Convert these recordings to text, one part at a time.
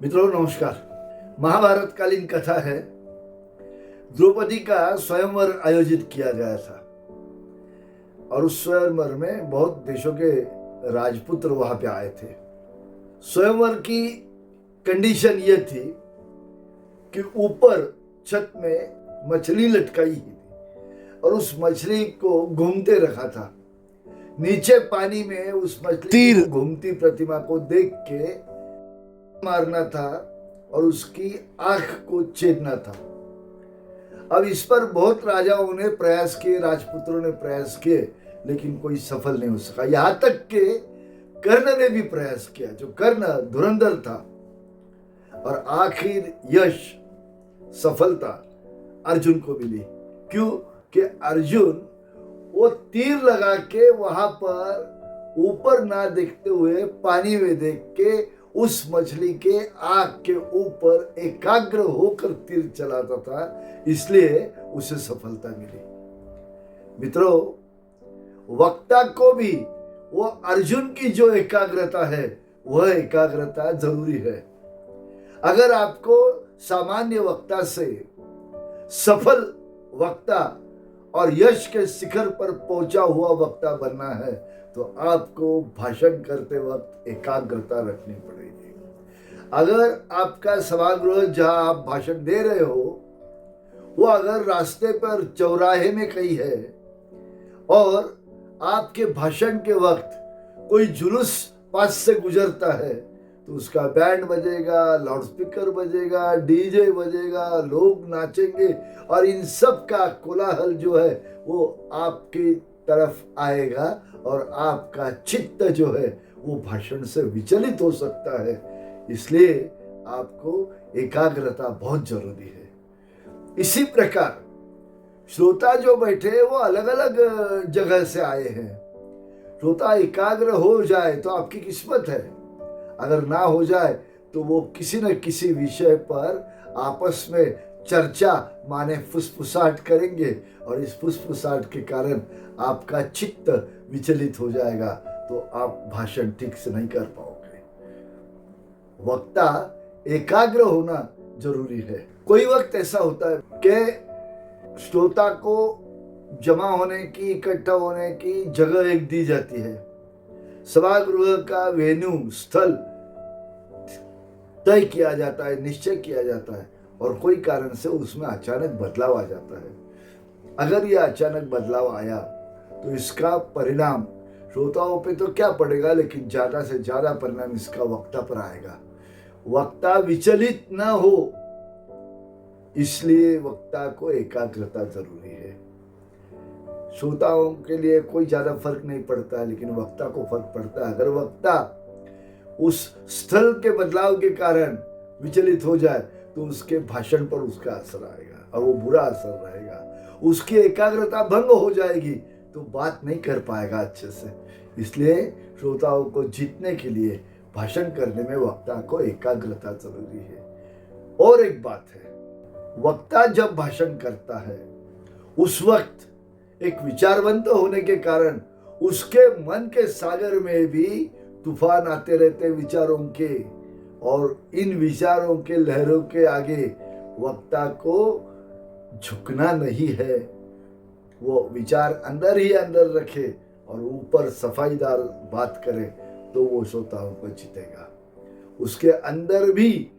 मित्रों नमस्कार। महाभारत कालीन कथा है। द्रौपदी का स्वयंवर आयोजित किया गया था और उस स्वयंवर में बहुत देशों के राजपुत्र वहां पे आए थे। स्वयंवर की कंडीशन ये थी कि ऊपर छत में मछली लटकाई थी और उस मछली को घूमते रखा था। नीचे पानी में उस मछली की घूमती प्रतिमा को देख के मारना था और उसकी आंख को छेदना था। अब इस पर बहुत राजाओं ने प्रयास किए, राजपुत्रों ने प्रयास किए, लेकिन कोई सफल नहीं हो सका। यहां तक कि कर्ण ने भी प्रयास किया, जो कर्ण धुरंधर था, और आखिर यश सफलता अर्जुन को मिली। क्यों? कि अर्जुन वो तीर लगा के वहां पर ऊपर ना देखते हुए पानी में देख के उस मछली के आंख के ऊपर एकाग्र होकर तीर चलाता था, इसलिए उसे सफलता मिली। मित्रों, वक्ता को भी वो अर्जुन की जो एकाग्रता है वह एकाग्रता जरूरी है। अगर आपको सामान्य वक्ता से सफल वक्ता और यश के शिखर पर पहुंचा हुआ वक्ता बनना है तो आपको भाषण करते वक्त एकाग्रता रखनी पड़ेगी। अगर आपका सभागृह जहां आप भाषण दे रहे हो वो अगर रास्ते पर चौराहे में कहीं है और आपके भाषण के वक्त कोई जुलूस पास से गुजरता है तो उसका बैंड बजेगा, लाउडस्पीकर बजेगा, डीजे बजेगा, लोग नाचेंगे और इन सब का कोलाहल जो है वो आपकी तरफ आएगा और आपका चित्त जो है वो भाषण से विचलित हो सकता है। इसलिए आपको एकाग्रता बहुत जरूरी है। इसी प्रकार श्रोता जो बैठे वो अलग अलग जगह से आए हैं। श्रोता एकाग्र हो जाए तो आपकी किस्मत है, अगर ना हो जाए तो वो किसी न किसी विषय पर आपस में चर्चा माने फुसफुसाहट करेंगे और इस फुसफुसाहट के कारण आपका चित्त विचलित हो जाएगा तो आप भाषण ठीक से नहीं कर पाओगे। वक्ता एकाग्र होना जरूरी है। कोई वक्त ऐसा होता है कि श्रोता को जमा होने की, इकट्ठा होने की जगह एक दी जाती है, सभागृह का वेन्यू स्थल तय किया जाता है, निश्चय किया जाता है और कोई कारण से उसमें अचानक बदलाव आ जाता है। अगर यह अचानक बदलाव आया तो इसका परिणाम श्रोताओं पे तो क्या पड़ेगा, लेकिन ज्यादा से ज्यादा परिणाम इसका वक्ता पर आएगा। वक्ता विचलित ना हो इसलिए वक्ता को एकाग्रता जरूरी है। श्रोताओं के लिए कोई ज्यादा फर्क नहीं पड़ता है, लेकिन वक्ता को फर्क पड़ता है। अगर वक्ता उस स्थल के बदलाव के कारण विचलित हो जाए तो उसके भाषण पर उसका असर आएगा और वो बुरा असर रहेगा। उसकी एकाग्रता भंग हो जाएगी तो बात नहीं कर पाएगा अच्छे से। इसलिए श्रोताओं को जीतने के लिए भाषण करने में वक्ता को एकाग्रता जरूरी है। और एक बात है, वक्ता जब भाषण करता है उस वक्त एक विचारवंत होने के कारण उसके मन के सागर में भी तूफान आते रहते विचारों के, और इन विचारों के लहरों के आगे वक्ता को झुकना नहीं है। वो विचार अंदर ही अंदर रखे और ऊपर सफाईदार बात करे तो वो श्रोताओं को जीतेगा। उसके अंदर भी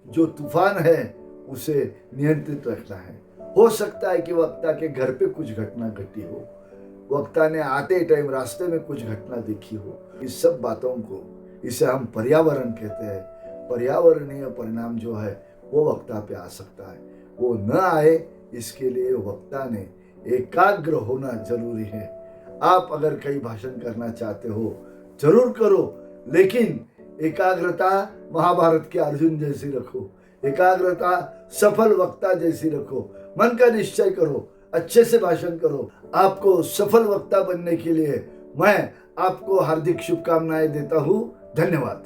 जो तूफान है उसे नियंत्रित रखना है। हो सकता है कि वक्ता के घर पे कुछ घटना घटी हो, वक्ता ने आते टाइम रास्ते में कुछ घटना देखी हो। इस सब बातों को, इसे हम पर्यावरण कहते हैं, पर्यावरणीय परिणाम जो है वो वक्ता पे आ सकता है। वो न आए इसके लिए वक्ता ने एकाग्र होना जरूरी है। आप अगर कहीं भाषण करना चाहते हो जरूर करो, लेकिन एकाग्रता महाभारत के अर्जुन जैसी रखो, एकाग्रता सफल वक्ता जैसी रखो। मन का निश्चय करो, अच्छे से भाषण करो। आपको सफल वक्ता बनने के लिए मैं आपको हार्दिक शुभकामनाएं देता हूं। धन्यवाद।